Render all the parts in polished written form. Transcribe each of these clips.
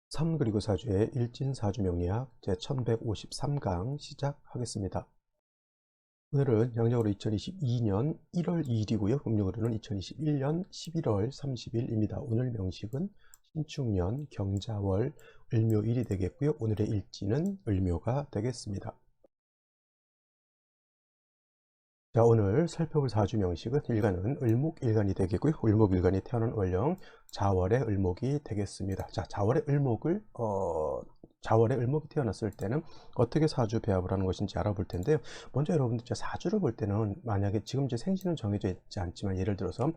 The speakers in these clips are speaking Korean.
삼 그리고 사주의 일진사주 명리학 제1153강 시작하겠습니다. 오늘은 양력으로 2022년 1월 2일이고요. 음력으로는 2021년 11월 30일입니다. 오늘 명식은 신축년 경자월 을묘일이 되겠고요. 오늘의 일진은 을묘가 되겠습니다. 자, 오늘 살펴볼 사주 명식은 일간은 을목일간이 되겠고요. 을목일간이 태어난 월령 자월의 을목이 되겠습니다. 자, 자월의 을목이 태어났을 때는 어떻게 사주 배합을 하는 것인지 알아볼 텐데요. 먼저 여러분들 사주를 볼 때는 만약에 지금 이제 생시는 정해져 있지 않지만 예를 들어서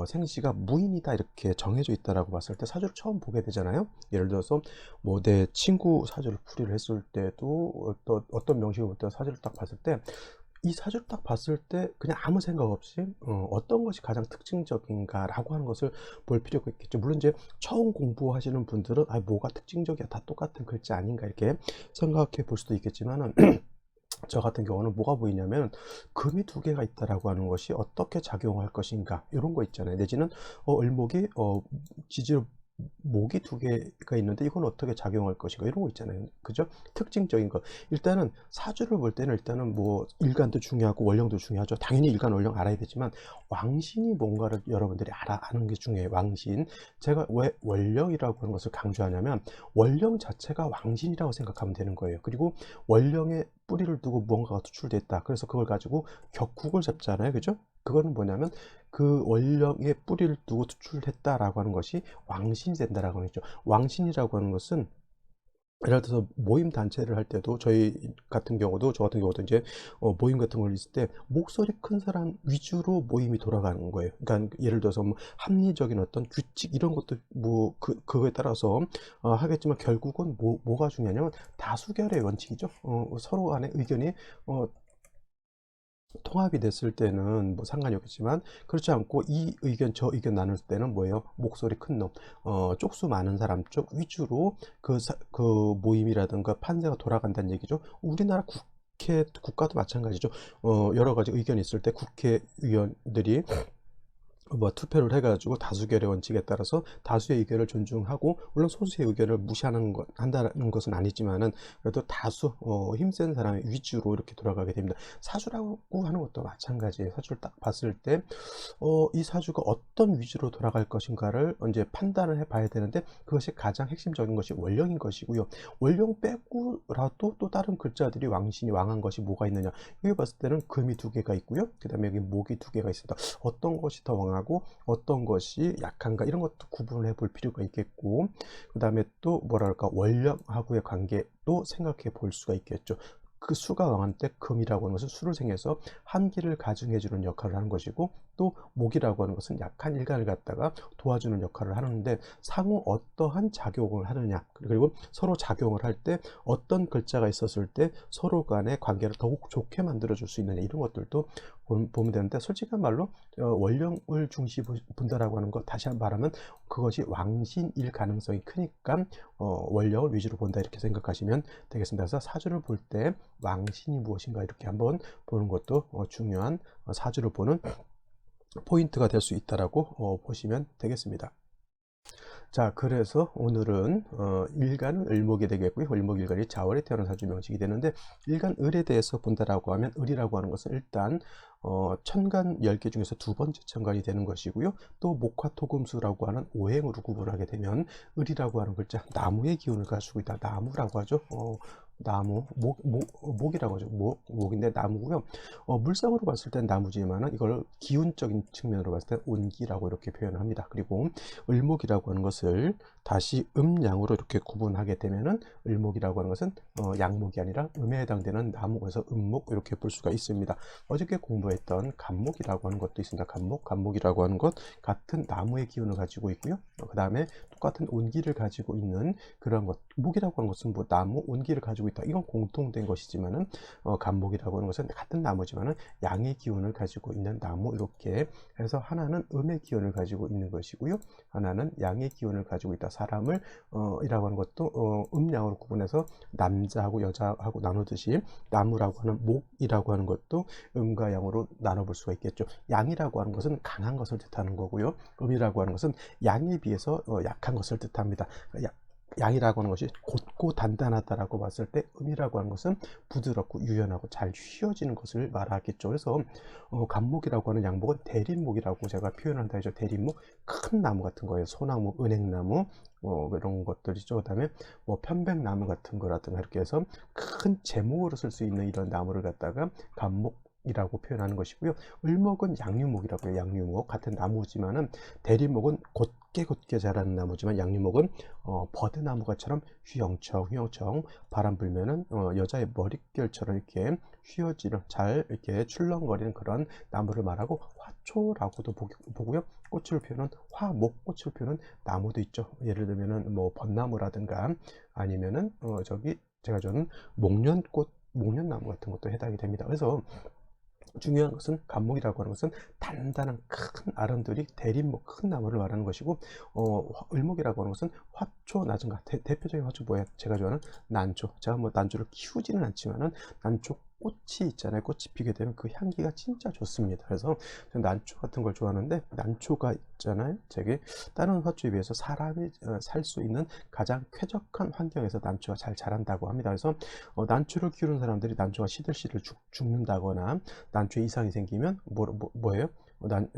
생시가 무인이다 이렇게 정해져 있다라고 봤을 때 사주를 처음 보게 되잖아요. 예를 들어서 뭐 내 친구 사주를 풀이를 했을 때도 어떤 명식으로부터 사주를 딱 봤을 때 이 사주를 딱 봤을 때 그냥 아무 생각 없이 어떤 것이 가장 특징적인가라고 하는 것을 볼 필요가 있겠죠. 물론 이제 처음 공부하시는 분들은 뭐가 특징적이야, 다 똑같은 글자 아닌가 이렇게 생각해 볼 수도 있겠지만은 저 같은 경우는 뭐가 보이냐면 금이 두 개가 있다라고 하는 것이 어떻게 작용할 것인가 이런 거 있잖아요. 내지는 을목이 지지로 목이 두 개가 있는데 이건 어떻게 작용할 것인가 이런 거 있잖아요. 그죠? 특징적인 거. 일단은 사주를 볼 때는 일단은 뭐 일간도 중요하고 월령도 중요하죠. 당연히 일간 월령 알아야 되지만 왕신이 뭔가를 여러분들이 아는 게 중요해요. 왕신. 제가 왜 월령이라고 하는 것을 강조하냐면 월령 자체가 왕신이라고 생각하면 되는 거예요. 그리고 월령에 뿌리를 두고 무언가가 투출됐다. 그래서 그걸 가지고 격국을 잡잖아요. 그죠? 그거는 뭐냐면 그 원령에 뿌리를 두고 투출했다라고 하는 것이 왕신이 된다라고 하는 거죠. 왕신이라고 하는 것은 예를 들어서 모임 단체를 할 때도 저 같은 경우도 이제 모임 같은 걸 있을 때 목소리 큰 사람 위주로 모임이 돌아가는 거예요. 그러니까 예를 들어서 뭐 합리적인 어떤 규칙 이런 것도 뭐 그거에 따라서 하겠지만 결국은 뭐가 중요하냐면 다수결의 원칙이죠. 서로 간의 의견이 통합이 됐을 때는 뭐 상관이 없겠지만 그렇지 않고 이 의견 저 의견 나눌 때는 뭐예요? 목소리 큰 놈, 쪽수 많은 사람 쪽 위주로 그 모임이라든가 판세가 돌아간다는 얘기죠. 우리나라 국가도 마찬가지죠. 여러 가지 의견이 있을 때 국회의원들이 뭐 투표를 해가지고 다수결의 원칙에 따라서 다수의 의견을 존중하고 물론 소수의 의견을 한다는 것은 아니지만은 그래도 다수 힘센 사람의 위주로 이렇게 돌아가게 됩니다. 사주라고 하는 것도 마찬가지예요. 사주를 딱 봤을 때 이 사주가 어떤 위주로 돌아갈 것인가를 이제 판단을 해봐야 되는데 그것이 가장 핵심적인 것이 원령인 것이고요. 원령 빼고라도 또 다른 글자들이 왕신이 왕한 것이 뭐가 있느냐? 여기 봤을 때는 금이 두 개가 있고요. 그 다음에 여기 목이 두 개가 있습니다. 어떤 것이 더 왕하고 어떤 것이 약한가 이런 것도 구분을 해볼 필요가 있겠고 그 다음에 또 뭐랄까 원령하고의 관계도 생각해 볼 수가 있겠죠. 그 수가 왕한 때 금이라고 하는 것은 수를 생해서 한기를 가중해 주는 역할을 하는 것이고 또 목이라고 하는 것은 약한 일간을 갖다가 도와주는 역할을 하는데 상호 어떠한 작용을 하느냐 그리고 서로 작용을 할 때 어떤 글자가 있었을 때 서로 간의 관계를 더욱 좋게 만들어 줄 수 있느냐 이런 것들도 보면 되는데 솔직한 말로 원령을 중시 본다라고 하는 것 다시 한번 말하면 그것이 왕신일 가능성이 크니까 원령을 위주로 본다 이렇게 생각하시면 되겠습니다. 그래서 사주를 볼 때 왕신이 무엇인가 이렇게 한번 보는 것도 중요한 사주를 보는 포인트가 될 수 있다라고 보시면 되겠습니다. 자, 그래서 오늘은 일간 을목이 되겠고요. 을목일간이 자월에 태어난 사주 명식이 되는데 일간 을에 대해서 본다라고 하면 을이라고 하는 것은 일단 천간 10개 중에서 두 번째 천간이 되는 것이고요. 또 목화토금수라고 하는 오행으로 구분하게 되면 을이라고 하는 글자 나무의 기운을 가지고 있다. 나무라고 하죠. 나무, 목이라고 하죠. 목인데 나무고요. 물상으로 봤을 땐 나무지만은 이걸 기운적인 측면으로 봤을 땐 온기라고 이렇게 표현을 합니다. 그리고 을목이라고 하는 것을 다시 음양으로 이렇게 구분하게 되면은 을목이라고 하는 것은 양목이 아니라 음에 해당되는 나무에서 음목 이렇게 볼 수가 있습니다. 어저께 공부했던 간목이라고 하는 것도 있습니다. 간목이라고 하는 것 같은 나무의 기운을 가지고 있고요. 그 다음에 똑같은 온기를 가지고 있는 그런 것. 목이라고 하는 것은 뭐 나무, 온기를 가지고 있다. 이건 공통된 것이지만은 간목이라고 하는 것은 같은 나무지만은 양의 기운을 가지고 있는 나무 이렇게 해서 하나는 음의 기운을 가지고 있는 것이고요. 하나는 양의 기운을 가지고 있다. 사람을 이라고 하는 것도 음양으로 구분해서 남자하고 여자하고 나누듯이 나무라고 하는 목이라고 하는 것도 음과 양으로 나눠볼 수가 있겠죠. 양이라고 하는 것은 강한 것을 뜻하는 거고요. 음이라고 하는 것은 양에 비해서 약한 것을 뜻합니다. 양이라고 하는 것이 곧고 단단하다라고 봤을 때 음이라고 하는 것은 부드럽고 유연하고 잘 휘어지는 것을 말하겠죠. 그래서 감목이라고 하는 양목은 대립목이라고 제가 표현한다 해죠. 대립목, 큰 나무 같은 거예요. 소나무, 은행나무, 이런 것들이죠. 그다음에 뭐 편백나무 같은 거라든가 이렇게 해서 큰 제목으로 쓸 수 있는 이런 나무를 갖다가 감목이라고 표현하는 것이고요. 을목은 양류목이라고 해요. 양류목 같은 나무지만은, 대립목은 곧게 자라는 나무지만, 양류목은 버드나무가처럼 휘영청 바람 불면은 여자의 머릿결처럼 이렇게 휘어지는, 잘 이렇게 출렁거리는 그런 나무를 말하고, 화초라고도 보고요. 꽃을 피우는 화목, 꽃을 피우는 나무도 있죠. 예를 들면은 뭐 벚나무라든가 아니면은 저기 제가 좋아하는 목련꽃, 목련나무 같은 것도 해당이 됩니다. 그래서 중요한 것은, 감목이라고 하는 것은 단단한 큰 아름들이 대립목, 큰 나무를 말하는 것이고, 을목이라고 하는 것은 화초, 낮은 가. 대표적인 화초 뭐예요? 제가 좋아하는 난초. 제가 뭐 난초를 키우지는 않지만은 난초 꽃이 있잖아요. 꽃이 피게 되면 그 향기가 진짜 좋습니다. 그래서 저는 난초 같은 걸 좋아하는데, 난초가 있잖아요. 되게 다른 화초에 비해서 사람이 살 수 있는 가장 쾌적한 환경에서 난초가 잘 자란다고 합니다. 그래서 난초를 키우는 사람들이 난초가 시들시들 죽는다거나 난초에 이상이 생기면 뭐예요?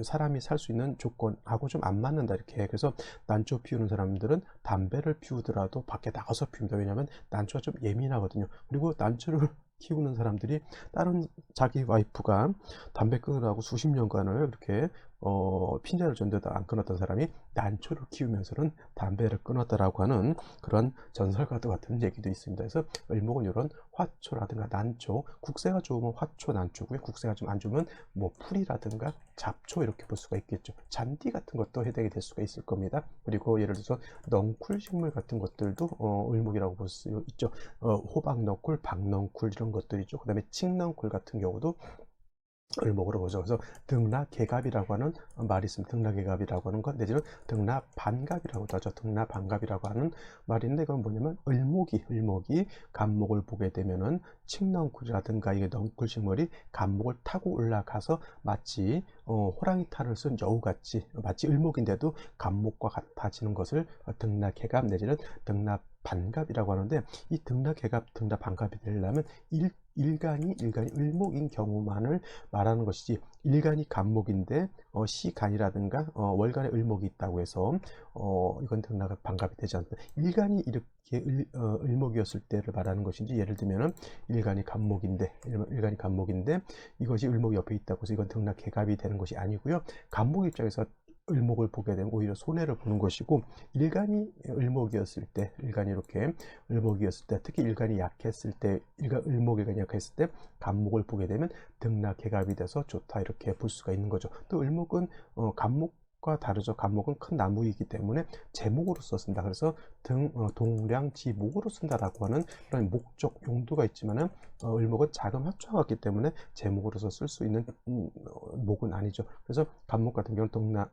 사람이 살 수 있는 조건하고 좀 안 맞는다, 이렇게. 그래서 난초 피우는 사람들은 담배를 피우더라도 밖에 나가서 피웁니다. 왜냐하면 난초가 좀 예민하거든요. 그리고 난초를 키우는 사람들이, 다른 자기 와이프가 담배 끊으라고 수십 년간을 이렇게 핀잔을 줬는데도 안 끊었던 사람이 난초를 키우면서는 담배를 끊었다라고 하는 그런 전설과도 같은 얘기도 있습니다. 그래서 을목은 이런 화초라든가 난초, 국세가 좋으면 화초, 난초고요. 국세가 좀 안 좋으면 뭐 풀이라든가 잡초, 이렇게 볼 수가 있겠죠. 잔디 같은 것도 해당이 될 수가 있을 겁니다. 그리고 예를 들어서 넝쿨 식물 같은 것들도 을목이라고 볼 수 있죠. 호박 넝쿨, 박 넝쿨 이런 것들이죠. 그 다음에 칡넝쿨 같은 경우도 을목으로 보죠. 그래서 등락개갑이라고 하는 말이 있습니다. 등락개갑이라고 하는 것, 내지는 등락반갑이라고도 하죠. 등락반갑이라고 하는 말이 있는데, 그건 뭐냐면 을목이 간목을 보게 되면은 칡넝쿨이라든가 이게 넝쿨 식물이 간목을 타고 올라가서 마치 호랑이 탈을 쓴 여우같이, 마치 을목인데도 간목과 같아지는 것을 등락개갑 내지는 등락반갑이라고 하는데, 이 등락개갑, 등락반갑이 되려면 일간이 을목인 경우만을 말하는 것이지, 일간이 간목인데 시간이라든가 월간에 을목이 있다고 해서 이건 등락을 반갑이 되지 않는다. 일간이 이렇게 을목이었을 때를 말하는 것인지, 예를 들면은 일간이 간목인데 이것이 을목이 옆에 있다고 해서 이건 등락 개갑이 되는 것이 아니고요. 간목 입장에서 을목을 보게 되면 오히려 손해를 보는 것이고, 일간이 이렇게 을목이었을 때, 특히 일간이 약했을 때, 을목일간이 약했을 때 간목을 보게 되면 등락 개갑이 돼서 좋다, 이렇게 볼 수가 있는 거죠. 또 을목은 간목과 다르죠. 간목은 큰 나무이기 때문에 제목으로 썼습니다. 그래서 동량지목으로 쓴다라고 하는 그런 목적 용도가 있지만은, 을목은 작은 화초가 같기 때문에 제목으로서 쓸 수 있는 목은 아니죠. 그래서 간목 같은 경우는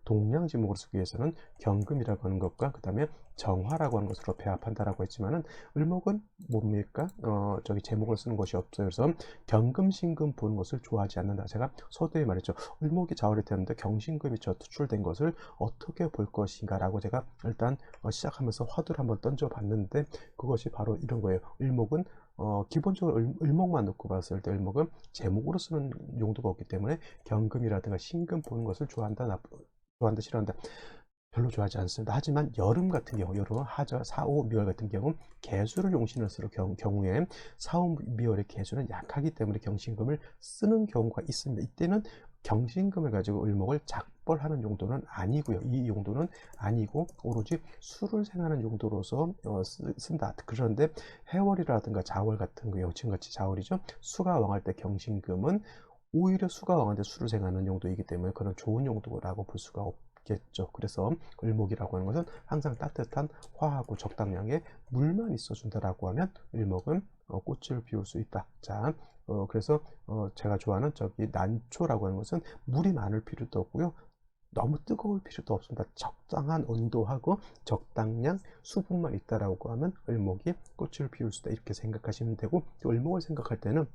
동량지목으로 쓰기 위해서는 경금이라고 하는 것과 그 다음에 정화라고 하는 것으로 배합한다라고 했지만은, 을목은 뭡니까? 저기 제목을 쓰는 것이 없어요. 그래서 경금신금 보는 것을 좋아하지 않는다. 제가 서두에 말했죠. 을목이 자월이 되는데 경신금이 투출된 것을 어떻게 볼 것인가 라고 제가 일단 시작하면서 화두를 한번 던져 봤는데, 그것이 바로 이런 거예요. 을목은 기본적으로 을목만 놓고 봤을 때 을목은 제목으로 쓰는 용도가 없기 때문에 경금이라든가 신금 보는 것을 좋아한다, 싫어한다, 별로 좋아하지 않습니다. 하지만 여름 같은 경우, 여름 하절, 사오, 미월 같은 경우 개수를 용신을 쓸 경우에 사오, 미월의 개수는 약하기 때문에 경신금을 쓰는 경우가 있습니다. 이때는 경신금을 가지고 을목을 작벌하는 용도는 아니고요. 이 용도는 아니고 오로지 수를 생하는 용도로서 쓴다. 그런데 해월이라든가 자월 같은 거, 지금같이 자월이죠. 수가 왕할 때 경신금은 오히려 수가 왕할 때 수를 생하는 용도이기 때문에 그런 좋은 용도라고 볼 수가 없겠죠. 그래서 을목이라고 하는 것은 항상 따뜻한 화하고 적당량의 물만 있어준다라고 하면 을목은 꽃을 피울 수 있다. 자, 그래서 제가 좋아하는 저기 난초라고 하는 것은 물이 많을 필요도 없고요. 너무 뜨거울 필요도 없습니다. 적당한 온도하고 적당량 수분만 있다라고 하면 을목이 꽃을 피울 수 있다, 이렇게 생각하시면 되고, 또 을목을 생각할 때는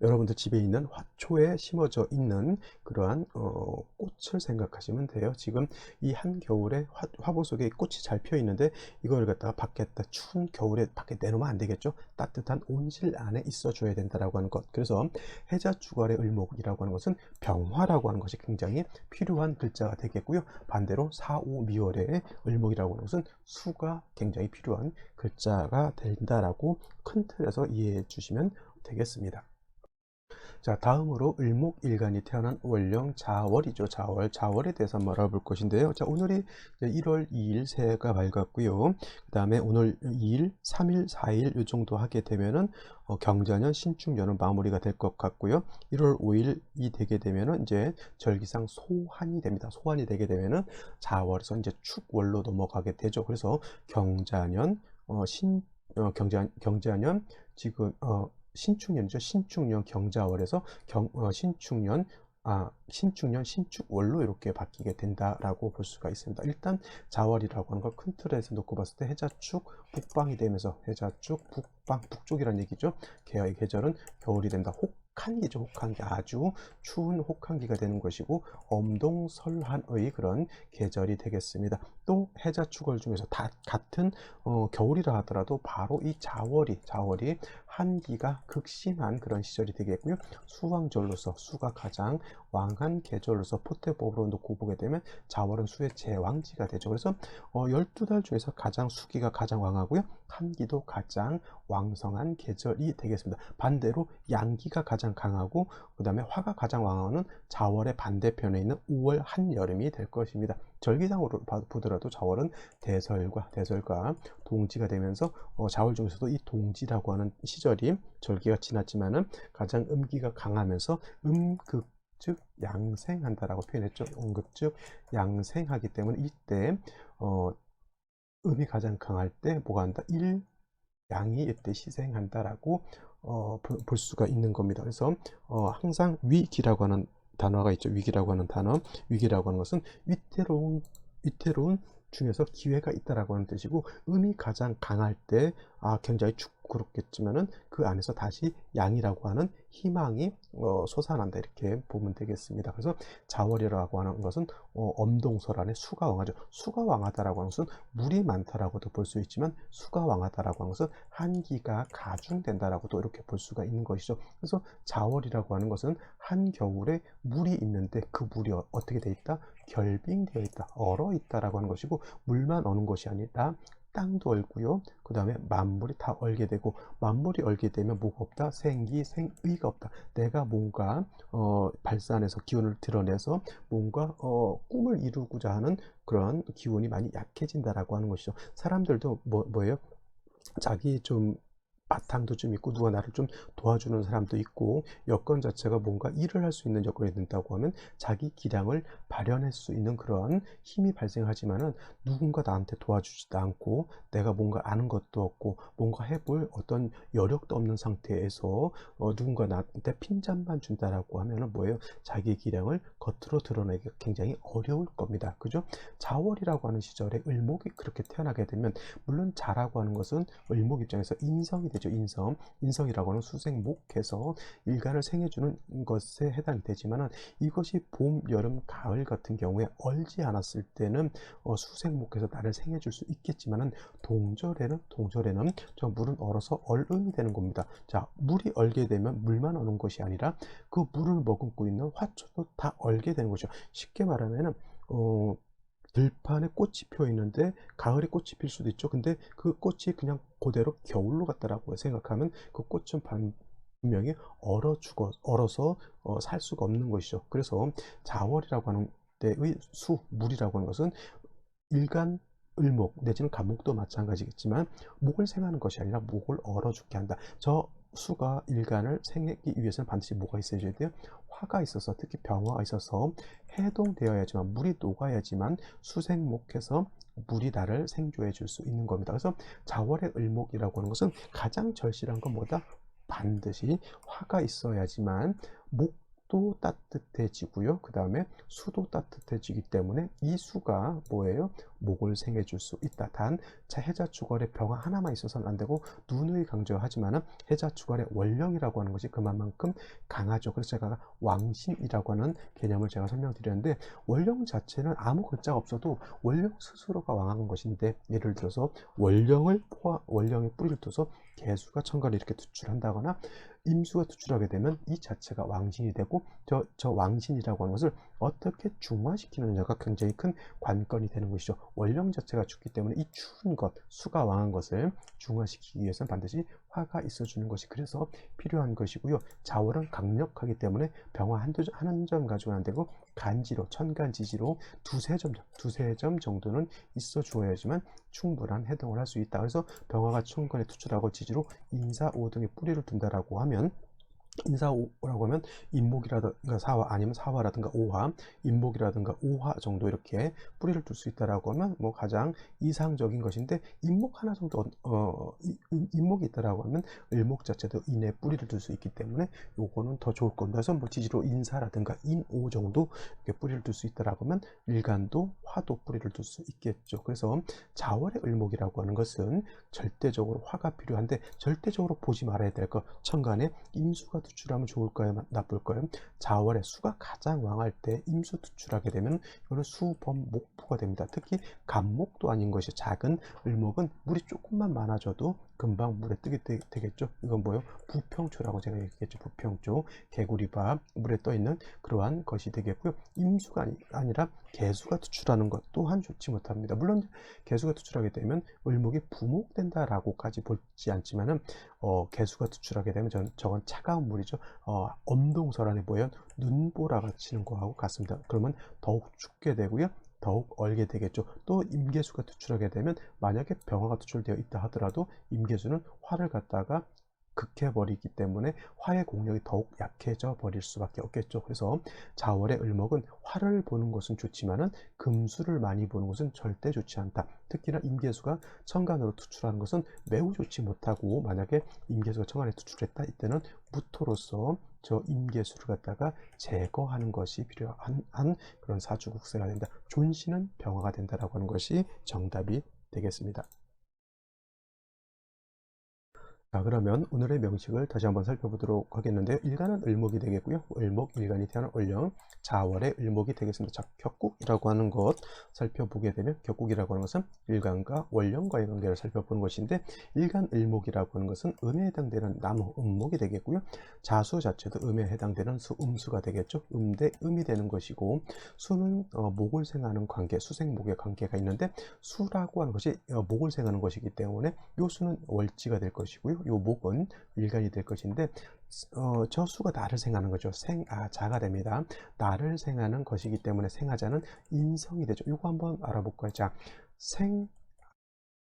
여러분들 집에 있는 화초에 심어져 있는 그러한 꽃을 생각하시면 돼요. 지금 이 한겨울에 화분 속에 꽃이 잘 피어 있는데 이걸 갖다가 밖에다 추운 겨울에 밖에 내놓으면 안 되겠죠. 따뜻한 온실 안에 있어 줘야 된다라고 하는 것. 그래서 해자축월의 을목이라고 하는 것은 병화라고 하는 것이 굉장히 필요한 글자가 되겠고요. 반대로 사오미월의 을목이라고 하는 것은 수가 굉장히 필요한 글자가 된다라고 큰 틀에서 이해해 주시면 되겠습니다. 자, 다음으로 을목일간이 태어난 월령 자월이죠. 자월에 대해서 한번 알아볼 것인데요. 자, 오늘이 1월 2일 새해가 밝았고요. 그 다음에 오늘 2일, 3일, 4일 이 정도 하게 되면은 경자년, 신축년은 마무리가 될 것 같고요. 1월 5일이 되게 되면은 이제 절기상 소환이 됩니다. 소환이 되게 되면은 자월에서 이제 축월로 넘어가게 되죠. 그래서 경자년, 경자년 지금 신축년이죠. 신축년 경자월에서 신축년 신축월로 이렇게 바뀌게 된다라고 볼 수가 있습니다. 일단 자월이라고 하는 걸 큰 틀에서 놓고 봤을 때 해자축 북방이 되면서 해자축 북방 북쪽이라는 얘기죠. 개화의 계절은 겨울이 된다. 혹한기죠. 혹한기 아주 추운 혹한기가 되는 것이고 엄동설한의 그런 계절이 되겠습니다. 또 해자축월 중에서 다 같은 겨울이라 하더라도 바로 이 자월이 한기가 극심한 그런 시절이 되겠고요. 수왕절로서 수가 가장 왕한 계절로서 포태법으로 놓고 보게 되면 자월은 수의 제왕지가 되죠. 그래서 12달 중에서 가장 수기가 가장 왕하고요. 한기도 가장 왕성한 계절이 되겠습니다. 반대로 양기가 가장 강하고 그 다음에 화가 가장 왕하는 자월의 반대편에 있는 5월 한여름이 될 것입니다. 절기상으로 보더라도 자월은 대설과 동지가 되면서 자월 중에서도 이 동지라고 하는 시절이 절기가 지났지만은 가장 음기가 강하면서 음극즉 양생한다라고 표현했죠. 음극즉 양생하기 때문에 이때 음이 가장 강할 때 뭐가 한다? 양이 이때 희생한다라고 볼 수가 있는 겁니다. 그래서 항상 위기라고 하는 단어가 있죠. 위기라고 하는 단어. 위기라고 하는 것은 위태로운 중에서 기회가 있다라고 하는 뜻이고 음이 가장 강할 때 굉장히 춥고 그렇겠지만은 그 안에서 다시 양이라고 하는 희망이 솟아난다 이렇게 보면 되겠습니다. 그래서 자월이라고 하는 것은 엄동설 안에 수가 왕하죠. 수가 왕하다라고 하는 것은 물이 많다라고도 볼 수 있지만 수가 왕하다라고 하는 것은 한기가 가중된다라고도 이렇게 볼 수가 있는 것이죠. 그래서 자월이라고 하는 것은 한겨울에 물이 있는데 그 물이 어떻게 돼 있다? 결빙되어 있다, 얼어 있다라고 하는 것이고 물만 어는 것이 아니라 땅도 얼고요. 그 다음에 만물이 다 얼게 되고 만물이 얼게 되면 뭐가 없다? 생의가 없다. 내가 뭔가 발산해서 기운을 드러내서 뭔가 꿈을 이루고자 하는 그런 기운이 많이 약해진다라고 하는 것이죠. 사람들도 뭐예요? 자기 좀 바탕도 좀 있고 누가 나를 좀 도와주는 사람도 있고 여건 자체가 뭔가 일을 할 수 있는 여건이 된다고 하면 자기 기량을 발현할 수 있는 그런 힘이 발생하지만은 누군가 나한테 도와주지도 않고 내가 뭔가 아는 것도 없고 뭔가 해볼 어떤 여력도 없는 상태에서 누군가 나한테 핀잔만 준다라고 하면은 뭐예요? 자기 기량을 겉으로 드러내기 굉장히 어려울 겁니다. 그죠? 자월이라고 하는 시절에 을목이 그렇게 태어나게 되면 물론 자라고 하는 것은 을목 입장에서 인성이 되죠. 인성이라고 하는 수생목해서 일간을 생해주는 것에 해당이 되지만은 이것이 봄, 여름, 가을 같은 경우에 얼지 않았을 때는 수생목해서 나를 생해줄 수 있겠지만은 동절에는 저 물은 얼어서 얼음이 되는 겁니다. 자, 물이 얼게 되면 물만 얼는 것이 아니라 그 물을 머금고 있는 화초도 다 얼게 되는 거죠. 쉽게 말하면은 들판에 꽃이 피어 있는데 가을에 꽃이 필 수도 있죠. 근데 그 꽃이 그냥 그대로 겨울로 갔다라고 생각하면 그 꽃은 분명히 얼어서 살 수가 없는 것이죠. 그래서 자월이라고 하는 때의 물이라고 하는 것은 일간 을목 내지는 간목도 마찬가지겠지만 목을 생하는 것이 아니라 목을 얼어 죽게 한다. 저 수가 일간을 생하기 위해서는 반드시 뭐가 있어야 돼요? 화가 있어서 특히 병화가 있어서 해동되어야지만 물이 녹아야지만 수생목해서 물이 나를 생조해 줄 수 있는 겁니다. 그래서 자월의 을목이라고 하는 것은 가장 절실한 건 뭐다? 반드시 화가 있어야지만 목도 따뜻해지고요. 그 다음에 수도 따뜻해지기 때문에 이 수가 뭐예요? 목을 생해 줄 수 있다. 단 해자축월의 병화 하나만 있어서는 안 되고 누누이 강조하지만은 해자축월의 원령이라고 하는 것이 그만큼 강하죠. 그래서 제가 왕신이라고 하는 개념을 제가 설명드렸는데, 원령 자체는 아무 글자가 없어도 원령 스스로가 왕한 것인데, 예를 들어서 원령의 뿌리를 둬서 개수가 천간을 이렇게 투출한다거나 임수가 투출하게 되면 이 자체가 왕신이 되고, 저 왕신이라고 하는 것을 어떻게 중화시키느냐가 굉장히 큰 관건이 되는 것이죠. 원령 자체가 죽기 때문에 이 추운 것, 수가 왕한 것을 중화시키기 위해서는 반드시 화가 있어주는 것이 그래서 필요한 것이고요. 자월은 강력하기 때문에 병화 한 점 가지고는 안 되고 간지로, 천간지지로 두세 점 정도는 있어 주어야지만 충분한 해동을 할 수 있다. 그래서 병화가 천간에 투출하고 지지로 인사, 오 등의 뿌리를 둔다라고 하면, 인사라고 하면 인목이라든가 사화, 아니면 사화라든가 오화, 인목이라든가 오화 정도 이렇게 뿌리를 둘 수 있다라고 하면 뭐 가장 이상적인 것인데, 인목 하나 정도 인목이 있다라고 하면 을목 자체도 인에 뿌리를 둘 수 있기 때문에 요거는 더 좋을 겁니다. 그래서 뭐 지지로 인사라든가 인오 정도 이렇게 뿌리를 둘 수 있다라고 하면 일간도 화도 뿌리를 둘 수 있겠죠. 그래서 자월의 을목이라고 하는 것은 절대적으로 화가 필요한데, 절대적으로 보지 말아야 될 것, 천간에 임수가 투출하면 좋을까요, 나쁠까요? 자월의 수가 가장 왕할 때 임수 투출하게 되면 이거는 수범목부가 됩니다. 특히 간목도 아닌 것이 작은 을목은 물이 조금만 많아져도 금방 물에 뜨게 되겠죠. 이건 뭐예요? 부평초라고 제가 얘기했죠. 부평초, 개구리밥, 물에 떠 있는 그러한 것이 되겠고요. 임수가 아니라 개수가 투출하는 것 또한 좋지 못합니다. 물론 개수가 투출하게 되면 을목이 부목된다라고까지 보지 않지만은 개수가 투출하게 되면 저건 차가운 물이죠. 엄동설안에 보여 눈보라가 치는 거하고 같습니다. 그러면 더욱 춥게 되고요. 더욱 얼게 되겠죠. 또 임계수가 투출하게 되면, 만약에 병화가 투출되어 있다 하더라도 임계수는 화를 갖다가 극해버리기 때문에 화의 공력이 더욱 약해져 버릴 수밖에 없겠죠. 그래서 자월의 을목은 화를 보는 것은 좋지만은 금수를 많이 보는 것은 절대 좋지 않다. 특히나 임계수가 천간으로 투출하는 것은 매우 좋지 못하고, 만약에 임계수가 천간에 투출했다, 이때는 무토로서 저 임계수를 갖다가 제거하는 것이 필요한 그런 사주국세가 된다. 존시는 병화가 된다라고 하는 것이 정답이 되겠습니다. 자, 그러면 오늘의 명식을 다시 한번 살펴보도록 하겠는데요. 일간은 을목이 되겠고요. 을목, 일간이 태어난 월령, 자월의 을목이 되겠습니다. 자, 격국이라고 하는 것 살펴보게 되면, 격국이라고 하는 것은 일간과 월령과의 관계를 살펴보는 것인데, 일간 을목이라고 하는 것은 음에 해당되는 나무, 음목이 되겠고요. 자수 자체도 음에 해당되는 수, 음수가 되겠죠. 음대 음이 되는 것이고, 수는 목을 생하는 관계, 수생목의 관계가 있는데, 수라고 하는 것이 목을 생하는 것이기 때문에 요 수는 월지가 될 것이고요. 요 목은 일간이 될 것인데, 저 수가 나를 생하는 거죠. 생아자가 됩니다. 나를 생하는 것이기 때문에 생아자는 인성이 되죠. 이거 한번 알아볼까요? 자,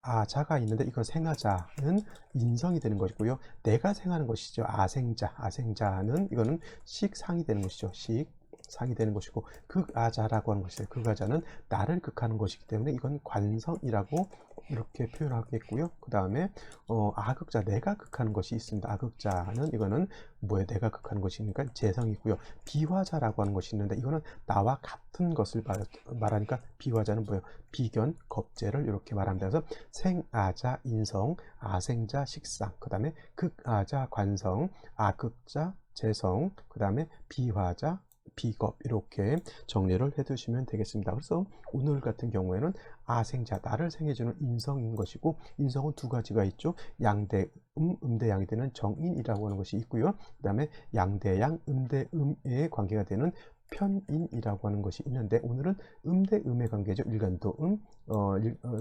생아자가 있는데, 이건 생아자는 인성이 되는 것이고요. 내가 생하는 것이죠. 아생자는 이거는 식상이 되는 것이죠. 식상이 되는 것이고, 극아자라고 하는 것이죠. 극아자는 나를 극하는 것이기 때문에 이건 관성이라고 이렇게 표현하겠고요. 그 다음에 아극자, 내가 극하는 것이 있습니다. 아극자는 이거는 뭐에 내가 극하는 것이니까 재성이고요. 비화자라고 하는 것이 있는데, 이거는 나와 같은 것을 말하니까 비화자는 뭐예요? 비견, 겁재를 이렇게 말합니다. 그래서 생아자 인성, 아생자 식상, 그 다음에 극아자 관성, 아극자 재성, 그 다음에 비화자 비겁, 이렇게 정리를 해 두시면 되겠습니다. 그래서 오늘 같은 경우에는 아생자, 나를 생해주는 인성인 것이고, 인성은 두 가지가 있죠. 양대음, 음대양이 되는 정인이라고 하는 것이 있고요. 그 다음에 양대양, 음대음의 관계가 되는 편인이라고 하는 것이 있는데, 오늘은 음대음의 관계죠. 일간도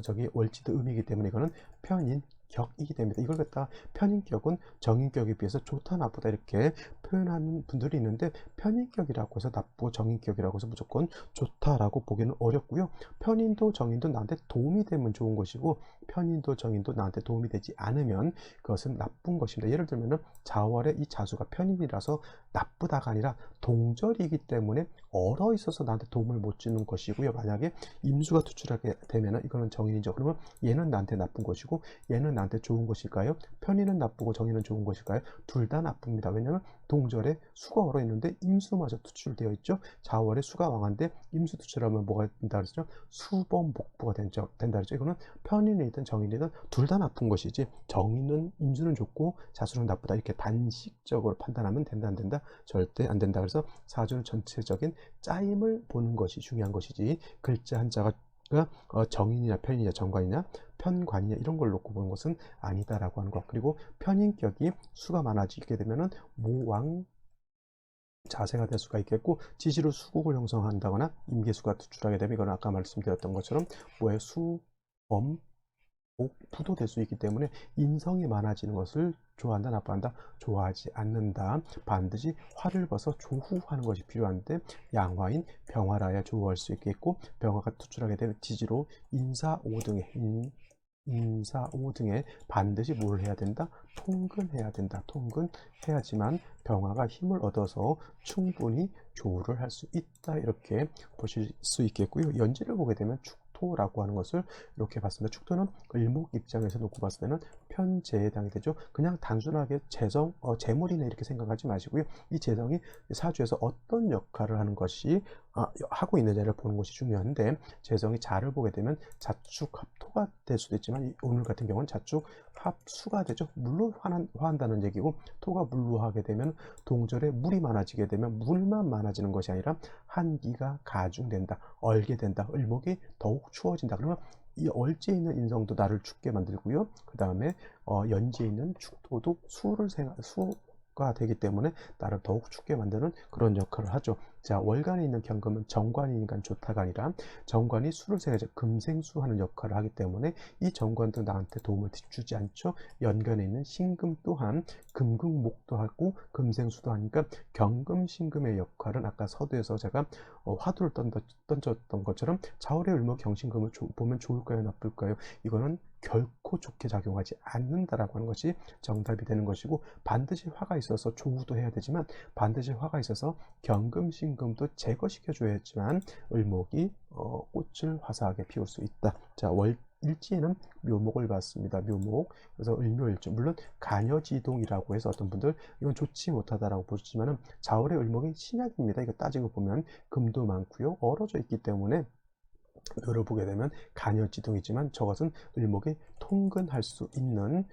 저기 월지도 음이기 때문에 이거는 편인 격이기 됩니다. 이걸 갖다가 편인격은 정인격에 비해서 좋다 나쁘다 이렇게 표현하는 분들이 있는데, 편인격이라고 해서 나쁘고 정인격이라고 해서 무조건 좋다라고 보기는 어렵고요. 편인도 정인도 나한테 도움이 되면 좋은 것이고, 편인도 정인도 나한테 도움이 되지 않으면 그것은 나쁜 것입니다. 예를 들면은 자월의 이 자수가 편인이라서 나쁘다가 아니라 동절이기 때문에 얼어 있어서 나한테 도움을 못 주는 것이고요. 만약에 임수가 투출하게 되면은 이거는 정인이죠. 그러면 얘는 나한테 나쁜 것이고 얘는 나한테 좋은 것일까요? 편인은 나쁘고 정인은 좋은 것일까요? 둘 다 나쁩니다. 왜냐하면 동절에 수가 얼어 있는데 임수마저 투출되어 있죠. 자월에 수가 왕한데 임수 투출하면 뭐가 된다 그랬죠? 수범복부가 된다 그랬죠. 이거는 편인이든 정인이든 둘 다 나쁜 것이지, 정인은 임수는 좋고 자수는 나쁘다 이렇게 단식적으로 판단하면 된다 안 된다? 절대 안 된다. 그래서 사주 전체적인 짜임을 보는 것이 중요한 것이지, 글자 한자가 정인이냐 편이냐 정관이냐 편관이냐 이런 걸 놓고 보는 것은 아니다라고 하는 것. 그리고 편인격이 수가 많아지게 되면은 모왕 자세가 될 수가 있겠고, 지지로 수국을 형성한다거나 임계수가 투출하게 되면 이건 아까 말씀드렸던 것처럼 뭐에 수범 부도 될 수 있기 때문에 인성이 많아지는 것을 좋아한다 나빠한다? 좋아하지 않는다. 반드시 화를 벗어 조후하는 것이 필요한데 양화인 병화라야 조후할 수 있겠고, 병화가 투출하게 되면 지지로 인사오등에 반드시 뭘 해야 된다? 통근해야 된다. 통근해야지만 병화가 힘을 얻어서 충분히 조우를 할 수 있다. 이렇게 보실 수 있겠고요. 연지를 보게 되면 축토라고 하는 것을 이렇게 봤습니다. 축토는 을목 입장에서 놓고 봤을 때는 편재에 해당이 되죠. 그냥 단순하게 재성, 재물이네 이렇게 생각하지 마시고요. 이 재성이 사주에서 어떤 역할을 하는 것이 하고 있느냐를 보는 것이 중요한데, 재성이 자를 보게 되면 자축합토가 될 수도 있지만 오늘 같은 경우는 자축합수가 되죠. 물로 화한다는 얘기고, 토가 물로 하게 되면 동절에 물이 많아지게 되면 물만 많아지는 것이 아니라 한기가 가중된다, 얼게 된다, 을목이 더욱 추워진다. 그러면 이 얼지에 있는 인성도 나를 춥게 만들고요. 그 다음에 연지에 있는 축토도 수가 되기 때문에 나를 더욱 춥게 만드는 그런 역할을 하죠. 자, 월간에 있는 경금은 정관이니까 좋다가 아니라 정관이 수를 생해서 금생수하는 역할을 하기 때문에 이 정관도 나한테 도움을 주지 않죠. 연간에 있는 신금 또한 금극목도 하고 금생수도 하니까 경금신금의 역할은 아까 서두에서 제가 화두를 던졌던 것처럼 자월의 을목 경신금을 보면 좋을까요 나쁠까요? 이거는 결코 좋게 작용하지 않는다라고 하는 것이 정답이 되는 것이고, 반드시 화가 있어서 조우도 해야 되지만 반드시 화가 있어서 경금신금도 제거시켜줘야지만 을목이 꽃을 화사하게 피울 수 있다. 자, 일지에는 묘목을 봤습니다. 묘목. 그래서 을묘일주. 물론 간여지동이라고 해서 어떤 분들 이건 좋지 못하다라고 보시지만은 자월의 을목이 신약입니다. 이거 따지고 보면 금도 많고요. 얼어져 있기 때문에 묘를 보게 되면 간여지동이지만 저것은 을목이 통근할 수 있는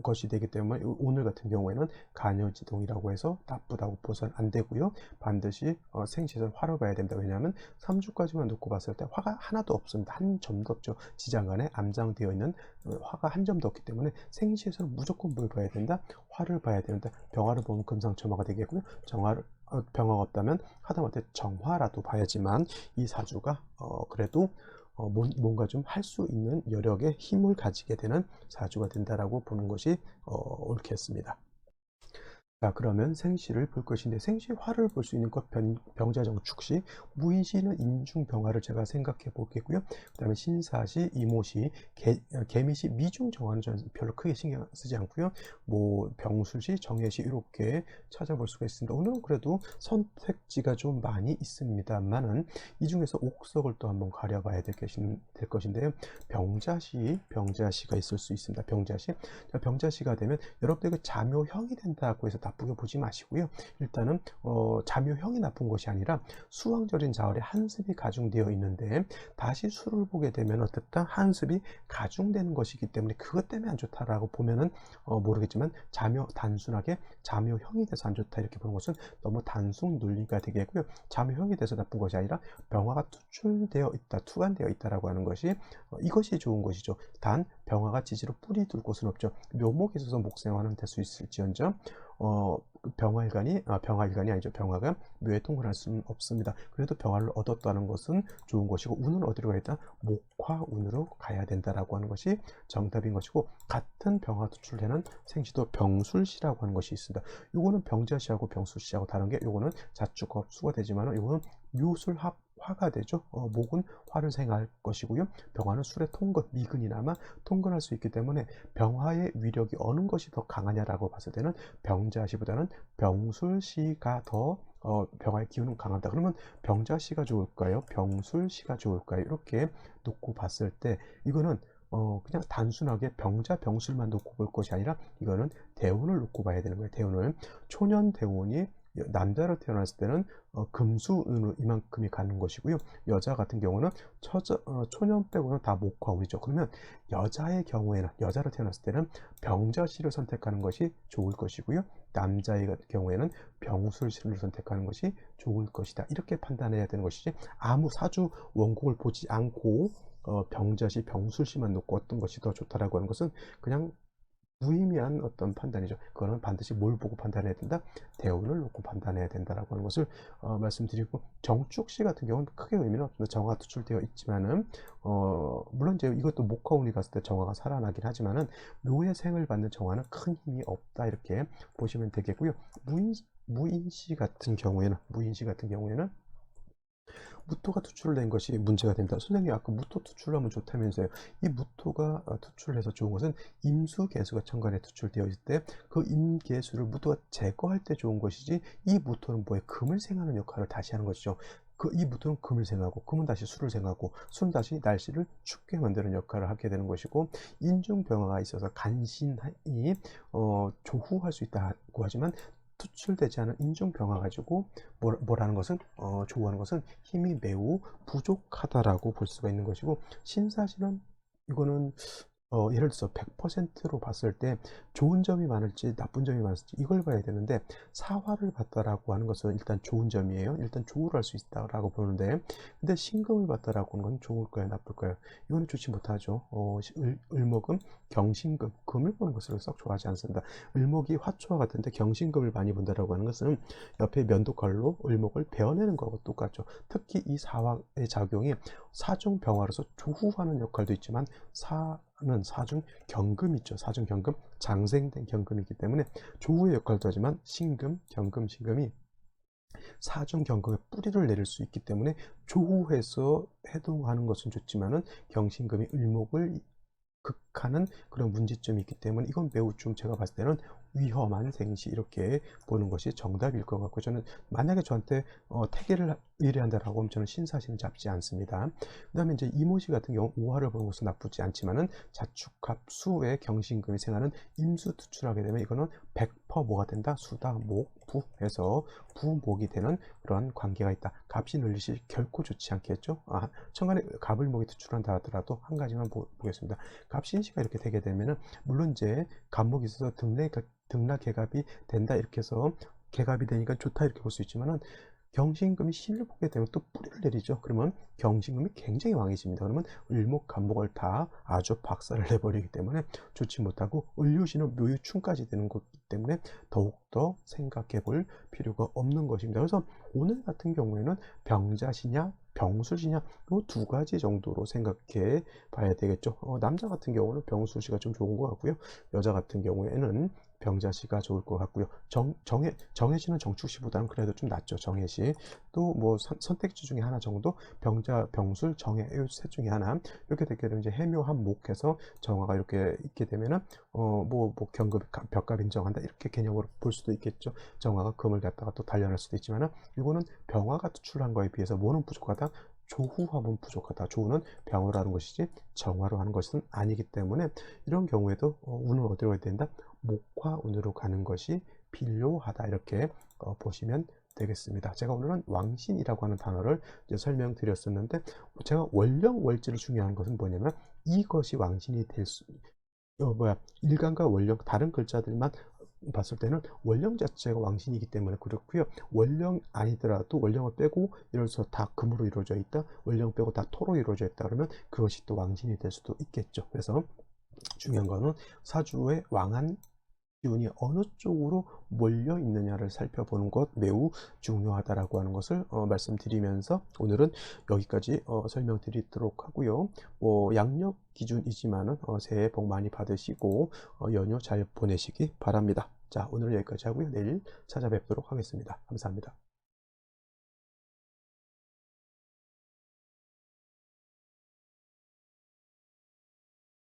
것이 되기 때문에 오늘 같은 경우에는 간여지동이라고 해서 나쁘다고 보선 안 되고요. 반드시 생시에서 화를 봐야 됩니다. 왜냐하면 3주까지만 놓고 봤을 때 화가 하나도 없습니다. 한 점도 없죠. 지장간에 암장되어 있는 화가 한 점도 없기 때문에 생시에서는 무조건 뭘 봐야 된다? 화를 봐야 된다. 병화를 보면 금상첨화가 되겠고요. 병화가 없다면 하다못해 정화라도 봐야지만 이 사주가 그래도 뭔가 좀 할 수 있는 여력의 힘을 가지게 되는 사주가 된다라고 보는 것이 옳겠습니다. 자, 그러면 생시를 볼 것인데, 생시 화를 볼 수 있는 것 병자정축시, 무인시는 인중병화를 제가 생각해 보겠고요. 그 다음에 신사시, 이모시, 개미시, 미중정화는 저는 별로 크게 신경 쓰지 않고요. 뭐 병술시, 정예시 이렇게 찾아볼 수가 있습니다. 오늘은 그래도 선택지가 좀 많이 있습니다만은 이 중에서 옥석을 또 한번 가려봐야 될 것인데요. 병자시가 있을 수 있습니다. 병자시. 자, 병자시가 되면 여러분들 그 자묘형이 된다고 해서 나쁘게 보지 마시고요. 일단은 자묘형이 나쁜 것이 아니라 수왕절인 자월에 한습이 가중되어 있는데 다시 수를 보게 되면 어쨌든 한습이 가중되는 것이기 때문에 그것 때문에 안 좋다라고 보면은 모르겠지만 단순하게 자묘형이 돼서 안 좋다 이렇게 보는 것은 너무 단순 논리가 되겠고요. 자묘형이 돼서 나쁜 것이 아니라 병화가 투출되어 있다, 투간되어 있다라고 하는 것이 이것이 좋은 것이죠. 단 병화가 지지로 뿌리 둘 곳은 없죠. 묘목에 있어서 목생화는 될 수 있을지언정 병화일간이 아니죠. 병화가 묘에 통근할 수는 없습니다. 그래도 병화를 얻었다는 것은 좋은 것이고, 운은 어디로 가야 된다? 목화운으로 가야 된다라고 하는 것이 정답인 것이고, 같은 병화 투출되는 생시도 병술시라고 하는 것이 있습니다. 요거는 병자시하고 병술시하고 다른 게, 요거는 자축hợp 수가 되지만 요거는 묘술합 화가 되죠. 목은 화를 생할 것이고요. 병화는 술의 통근, 미근이나마 통근할 수 있기 때문에 병화의 위력이 어느 것이 더 강하냐라고 봤을 때는 병자시보다는 병술시가 더 병화의 기운은 강하다. 그러면 병자시가 좋을까요? 병술시가 좋을까요? 이렇게 놓고 봤을 때 이거는 그냥 단순하게 병자 병술만 놓고 볼 것이 아니라 이거는 대운을 놓고 봐야 되는 거예요. 대운을. 초년 대운이 남자로 태어났을 때는 금수운으로 이만큼이 가는 것이고요. 여자 같은 경우는 초년 빼고는 다 목화운이죠. 그러면 여자의 경우에는, 여자로 태어났을 때는 병자씨를 선택하는 것이 좋을 것이고요. 남자의 경우에는 병술씨를 선택하는 것이 좋을 것이다. 이렇게 판단해야 되는 것이지, 아무 사주 원곡을 보지 않고 병자시, 병술시만 놓고 어떤 것이 더 좋다라고 하는 것은 그냥 무의미한 어떤 판단이죠. 그거는 반드시 뭘 보고 판단해야 된다? 대운을 놓고 판단해야 된다라고 하는 것을 말씀드리고, 정축시 같은 경우는 크게 의미는 없습니다. 정화가 투출되어 있지만은 물론 이제 이것도 목화운이 갔을 때 정화가 살아나긴 하지만은 묘의 생을 받는 정화는 큰 힘이 없다, 이렇게 보시면 되겠고요. 무인시 같은 경우에는 무토가 투출된 것이 문제가 됩니다. 선생님 아까 무토 투출하면 좋다면서요. 이 무토가 투출해서 좋은 것은 임수개수가 천간에 투출되어 있을 때 그 임계수를 무토가 제거할 때 좋은 것이지, 이 무토는 뭐에 금을 생하는 역할을 다시 하는 것이죠. 이 무토는 금을 생하고, 금은 다시 수를 생하고, 수는 다시 날씨를 춥게 만드는 역할을 하게 되는 것이고, 인중병화가 있어서 간신히 조후할 수 있다고 하지만 투출되지 않은 인중병화 가지고 뭐라는 것은 조우하는 것은 힘이 매우 부족하다라고 볼 수가 있는 것이고, 신사시는 이거는 예를 들어서 100%로 봤을 때 좋은 점이 많을지 나쁜 점이 많을지 이걸 봐야 되는데, 사화를 봤다라고 하는 것은 일단 좋은 점이에요. 일단 조우를 할 수 있다라고 보는데, 근데 신금을 봤다라고 하는 건 좋을까요, 나쁠까요? 이거는 좋지 못하죠. 을목은 경신금, 금을 보는 것을 썩 좋아하지 않습니다. 을목이 화초와 같은데 경신금을 많이 본다라고 하는 것은 옆에 면도칼로 을목을 베어내는 것과 똑같죠. 특히 이 사화의 작용이 사중병화로서 조후하는 역할도 있지만, 사는 사중 경금이 있죠. 사중 경금, 장생된 경금이기 때문에 조후의 역할도 하지만 신금, 경금, 신금이 사중 경금의 뿌리를 내릴 수 있기 때문에 조후해서 해동하는 것은 좋지만은 경신금이 을목을 극하는 그런 문제점이 있기 때문에 이건 매우 좀 제가 봤을 때는 위험한 생시, 이렇게 보는 것이 정답일 것 같고, 저는 만약에 저한테 태계를 의뢰한다라고 하면 저는 신사시는 잡지 않습니다. 그 다음에 이제 이모시 같은 경우 오화를 보는 것은 나쁘지 않지만은 자축합 수의 경신금이 생하는 임수 투출하게 되면 이거는 100% 뭐가 된다? 수다, 목, 부 해서 부목이 되는 그런 관계가 있다. 갑신 을리시 결코 좋지 않겠죠. 천간에 갑을 목이 투출한다 하더라도 한 가지만 보겠습니다. 갑신시가 이렇게 되게 되면은, 물론 이제 갑목이 있어서 등락개갑이 된다 이렇게 해서 개갑이 되니까 좋다 이렇게 볼 수 있지만은, 경신금이 신을 보게 되면 또 뿌리를 내리죠. 그러면 경신금이 굉장히 왕해집니다. 그러면 을목, 갑목을 다 아주 박살을 내버리기 때문에 좋지 못하고, 을유신은 묘유충까지 되는 거기 때문에 더욱더 생각해 볼 필요가 없는 것입니다. 그래서 오늘 같은 경우에는 병자시냐 병술시냐 이 두 가지 정도로 생각해 봐야 되겠죠. 남자 같은 경우는 병술시가 좀 좋은 것 같고요. 여자 같은 경우에는 병자시가 좋을 것 같고요. 정해시는 정축시보다는 그래도 좀 낫죠. 정해시. 또 뭐 선택지 중에 하나 정도, 병자, 병술, 정해 이 셋 중에 하나 이렇게 되게 되면 이제 해묘한 목해서 정화가 이렇게 있게 되면은 뭐 경금 벽갑 인정한다 이렇게 개념으로 볼 수도 있겠죠. 정화가 금을 갖다가 또 단련할 수도 있지만은, 이거는 병화가 투출한 거에 비해서 뭐는 부족하다? 조후화는 부족하다. 조후는 병으로 하는 것이지 정화로 하는 것은 아니기 때문에, 이런 경우에도 운은 어디로 가야 된다? 목화운으로 가는 것이 필요하다, 이렇게 보시면 되겠습니다. 제가 오늘은 왕신이라고 하는 단어를 이제 설명드렸었는데, 제가 월령 월지를 중요한 것은 뭐냐면, 이것이 왕신이 될 수, 일간과 월령 다른 글자들만 봤을 때는 월령 자체가 왕신이기 때문에 그렇고요. 월령 아니더라도 월령을 빼고 예를 들어서 다 금으로 이루어져 있다, 월령 빼고 다 토로 이루어져 있다 그러면 그것이 또 왕신이 될 수도 있겠죠. 그래서 중요한 거는 사주의 왕한 기운이 어느 쪽으로 몰려 있느냐를 살펴보는 것 매우 중요하다라고 하는 것을 말씀드리면서 오늘은 여기까지 설명드리도록 하고요. 양력 기준이지만은 새해 복 많이 받으시고 연휴 잘 보내시기 바랍니다. 자, 오늘 여기까지 하고요. 내일 찾아뵙도록 하겠습니다. 감사합니다.